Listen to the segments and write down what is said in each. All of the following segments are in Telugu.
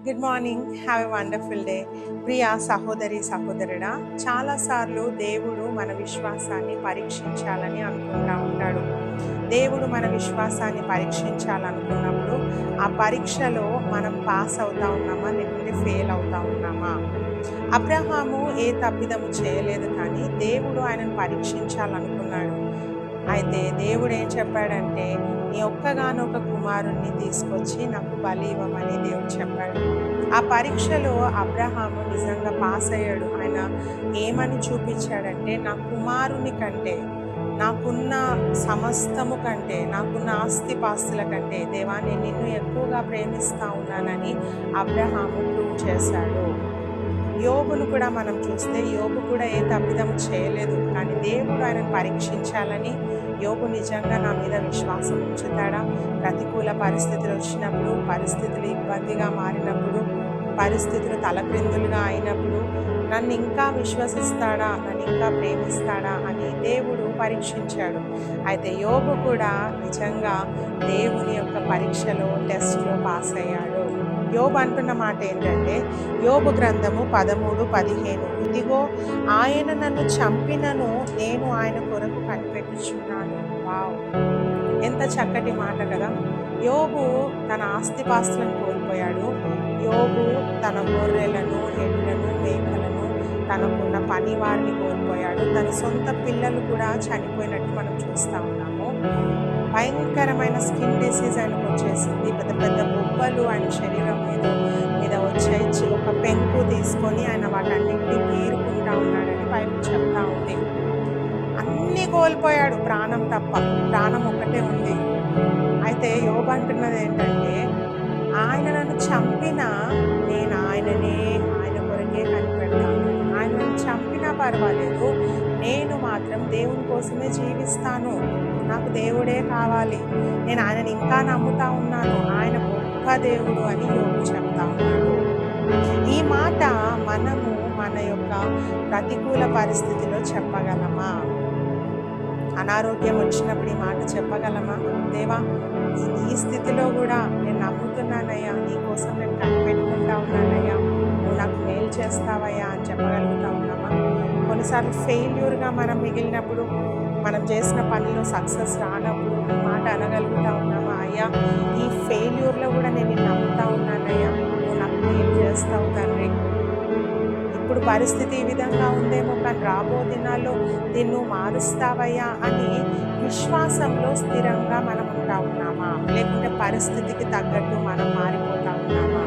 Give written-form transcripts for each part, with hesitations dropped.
Good morning. Have a wonderful day. ప్రియ సహోదరి సహోదరుడా, చాలాసార్లు దేవుడు మన విశ్వాసాన్ని పరీక్షించాలని అనుకుంటా ఉంటాడు. దేవుడు మన విశ్వాసాన్ని పరీక్షించాలనుకున్నప్పుడు ఆ పరీక్షలో మనం పాస్ అవుతా ఉన్నామా లేకుంటే ఫెయిల్ అవుతా ఉన్నామా? అబ్రహాము ఏ తప్పిదము చేయలేదు, కానీ దేవుడు ఆయనను పరీక్షించాలనుకున్నాడు. అయితే దేవుడు ఏం చెప్పాడంటే, నీ ఒక్కగానొక కుమారుణ్ణి తీసుకొచ్చి నాకు బలి ఇవ్వమని దేవుడు చెప్పాడు. ఆ పరీక్షలో అబ్రహాము నిజంగా పాస్ అయ్యాడు. ఆయన ఏమని చూపించాడంటే, నా కుమారుని కంటే, నాకున్న సమస్తము కంటే, నాకున్న ఆస్తిపాస్తుల కంటే దేవా నేను నిన్ను ఎక్కువగా ప్రేమిస్తా ఉన్నానని అబ్రహాము ప్రూవ్ చేశాడు. యోబును కూడా మనం చూస్తే, యోబు కూడా ఏ తప్పిదం చేయలేదు, కానీ దేవుడు ఆయనను పరీక్షించాలని, యోబు నిజంగా నా మీద విశ్వాసం ఉంచుతాడా, ప్రతికూల పరిస్థితులు వచ్చినప్పుడు, పరిస్థితులు ఇబ్బందిగా మారినప్పుడు, పరిస్థితులు తలక్రిందులుగా అయినప్పుడు నన్ను ఇంకా విశ్వసిస్తాడా, నన్ను ఇంకా ప్రేమిస్తాడా అని దేవుడు పరీక్షించాడు. అయితే యోబు కూడా నిజంగా దేవుని యొక్క పరీక్షలో, టెస్ట్లో పాస్ అయ్యాడు. యోబు అంటున్న మాట ఏంటంటే, యోబు గ్రంథము 13:15, ఇదిగో ఆయన నన్ను చంపినను నేను ఆయన కొరకు కనిపెట్టుచున్నాను. వావ్, ఎంత చక్కటి మాట కదా. యోబు తన ఆస్తిపాస్తులను కోల్పోయాడు. యోబు తన గొర్రెలను, ఎడ్లను, మేకలను, తనకున్న పని వారిని కోల్పోయాడు. తన సొంత పిల్లలు కూడా చనిపోయినట్టు మనం చూస్తూ ఉన్నాము. భయంకరమైన స్కిన్ డిసీజ్ ఆయనకు వచ్చేసింది. పెద్ద పెద్ద బొబ్బలు ఆయన శరీరం మీద వచ్చేసి ఒక పెంకు తీసుకొని ఆయన వాటన్నింటినీ గీరుకుంటా ఉన్నాడని బైబిల్ చెప్తా ఉంది. అన్నీ కోల్పోయాడు, ప్రాణం తప్ప. ప్రాణం ఒకటే ఉంది. అయితే యోబు అంటున్నది ఏంటంటే, ఆయన నన్ను చంపినా నేను ఆయన కొరకే కనిపెడతాను. ఆయన నన్ను చంపినా పర్వాలేదు, నేను మాత్రం దేవుని కోసమే జీవిస్తాను. నాకు దేవుడే కావాలి, నేను ఆయనని ఇంకా నమ్ముతా ఉన్నాను, ఆయన గొప్ప దేవుడు అని యోబు చెప్తా ఉన్నాడు. ఈ మాట మనము మన యొక్క ప్రతికూల పరిస్థితిలో చెప్పగలమా? అనారోగ్యం వచ్చినప్పుడు ఈ మాట చెప్పగలమా? దేవా, ఈ స్థితిలో కూడా నేను నమ్ముతున్నానయ్యా, నీ కోసం నేను కనిపెట్టుకుంటా ఉన్నానయ్యా, నువ్వు నాకు మేలు చేస్తావయ్యా అని చెప్పగలుగుతా ఉన్నామా? కొన్నిసార్లు ఫెయిల్యూర్గా మనం మిగిలినప్పుడు, మనం చేసిన పనిలో సక్సెస్ రానప్పుడు ఈ మాట అనగలుగుతా ఉన్నామా? అయ్యా, ఈ ఫెయిల్యూర్లో కూడా నేను నమ్ముతా ఉన్నానయ్యా, నువ్వు నాకు మేలు చేస్తావు తండ్రి. ఇప్పుడు పరిస్థితి ఈ విధంగా ఉందేమో, కానీ రాబో దినాల్లో దీన్ని మారుస్తావయ్యా అని విశ్వాసంలో స్థిరంగా మనం ఉంటా ఉన్నామా? లేకుంటే పరిస్థితికి తగ్గట్టు మనం మారిపోతా ఉన్నామా?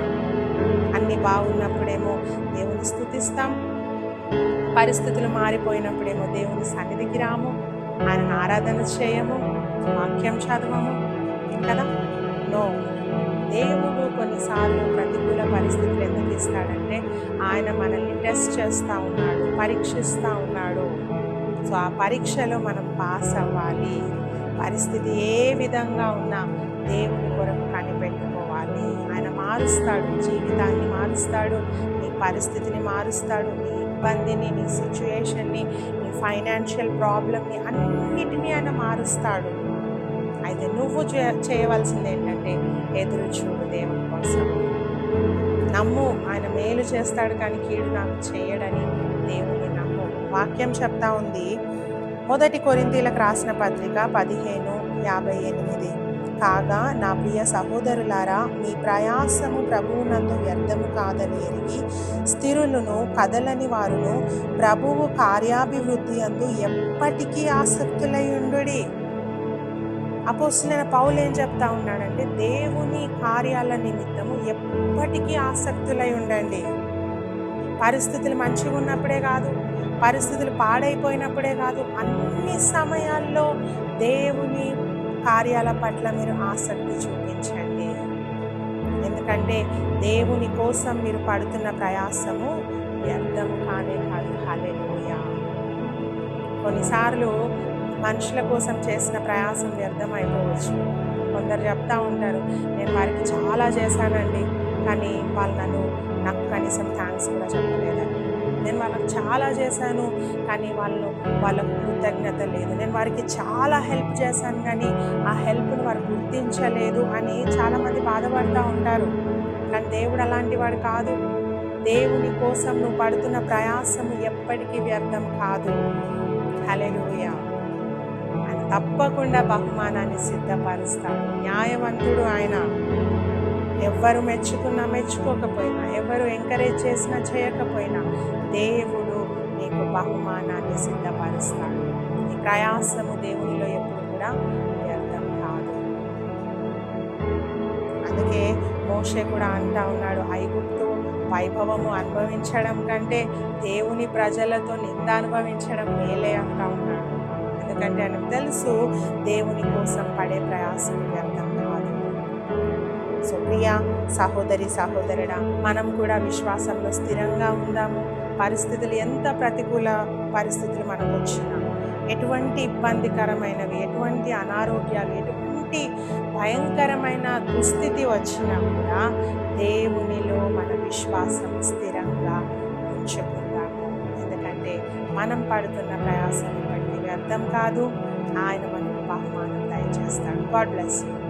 అన్నీ బాగున్నప్పుడేమో దేవుని స్తుతిస్తాం, పరిస్థితులు మారిపోయినప్పుడేమో దేవుని సన్నిధికి రాము, ఆయనను ఆరాధన చేయము, వాక్యం చదవము కదా. నో, దేవుడు కొన్నిసార్లు ప్రతికూల పరిస్థితులు ఎందుకు ఇస్తాడంటే, ఆయన మనల్ని టెస్ట్ చేస్తూ ఉన్నాడు, పరీక్షిస్తూ ఉన్నాడు. సో ఆ పరీక్షలో మనం పాస్ అవ్వాలి. పరిస్థితి ఏ విధంగా ఉన్నా దేవుని కొరకు కనిపెట్టుకోవాలి. ఆయన మారుస్తాడు, జీవితాన్ని మారుస్తాడు, నీ పరిస్థితిని మారుస్తాడు, నీ ఇబ్బందిని, నీ సిచ్యుయేషన్ని, నీ ఫైనాన్షియల్ ప్రాబ్లమ్ని అన్నిటినీ ఆయన మారుస్తాడు. అయితే నువ్వు చేయవలసింది ఏంటంటే, ఎదురు చూడు దేవుని కోసం. నమ్ము, ఆయన మేలు చేస్తాడు కానీ కీడు నాకు చేయడని దేవుని నమ్ము. వాక్యం చెప్తా ఉంది, 1 కొరింథీయులకు రాసిన పత్రిక 15:58, కాగా నా ప్రియ సహోదరులారా, మీ ప్రయాసము ప్రభువునందు వ్యర్థము కాదని ఎరిగి స్థిరులను, కదలని వారును, ప్రభువు కార్యాభివృద్ధి అందు ఎప్పటికీ ఆసక్తులై ఉండుడి. అపోస్తలుడైన పౌలు ఏం చెప్తా ఉన్నాడంటే, దేవుని కార్యాల నిమిత్తము ఎప్పటికీ ఆసక్తులై ఉండండి. పరిస్థితులు మంచిగా ఉన్నప్పుడే కాదు, పరిస్థితులు పాడైపోయినప్పుడే కాదు, అన్ని సమయాల్లో దేవుని కార్యాల పట్ల మీరు ఆసక్తి చూపించండి. ఎందుకంటే దేవుని కోసం మీరు పడుతున్న ప్రయాసము వ్యర్థము కానే కాదు. హల్లెలూయా. కొన్నిసార్లు మనుషుల కోసం చేసిన ప్రయాసం వ్యర్థమైపోవచ్చు. కొందరు చెప్తా ఉంటారు, నేను వారికి చాలా చేశానండి, కానీ వాళ్ళు నాకు కనీసం థ్యాంక్స్ కూడా చెప్పలేదండి. నేను వాళ్ళకి చాలా చేశాను, కానీ వాళ్ళకు కృతజ్ఞత లేదు. నేను వారికి చాలా హెల్ప్ చేశాను, కానీ ఆ హెల్ప్ను వారు గుర్తించలేదు అని చాలామంది బాధపడుతూ ఉంటారు. కానీ దేవుడు అలాంటి వాడు కాదు. దేవుని కోసం నువ్వు పడుతున్న ప్రయాసము ఎప్పటికీ వ్యర్థం కాదు. హల్లెలూయా. ఆయన తప్పకుండా బహుమానాన్ని సిద్ధపరుస్తాడు. న్యాయవంతుడు ఆయన. ఎవ్వరు మెచ్చుకున్నా మెచ్చుకోకపోయినా, ఎవరు ఎంకరేజ్ చేసినా చేయకపోయినా, దేవుడు నీకు బహుమానాన్ని సిద్ధపరుస్తాడు. నీ ప్రయాసము దేవునిలో ఎప్పుడు కూడా వ్యర్థం కాదు. అందుకే మోషే కూడా అంటా ఉన్నాడు, ఐగుప్తు వైభవము అనుభవించడం కంటే దేవుని ప్రజలతో నింద అనుభవించడం మేలే అంటా ఉన్నాడు. ఎందుకంటే ఆయనకు తెలుసు దేవుని కోసం పడే ప్రయాసం వ్యర్థం కాదు. సో ప్రియా సహోదరి సహోదరుడా, మనం కూడా విశ్వాసంలో స్థిరంగా ఉందాము. పరిస్థితులు ఎంత ప్రతికూల పరిస్థితులు మనకు వచ్చినా, ఎటువంటి ఇబ్బందికరమైనవి, ఎటువంటి అనారోగ్యాలు, ఎటువంటి భయంకరమైన దుస్థితి వచ్చినా కూడా దేవునిలో మన విశ్వాసం స్థిరంగా ఉంచుకుందాము. ఎందుకంటే మనం పడుతున్న ప్రయాసం ఎప్పటికీ వ్యర్థం కాదు. ఆయన మనకు బహుమానం దయచేస్తాడు. God bless you.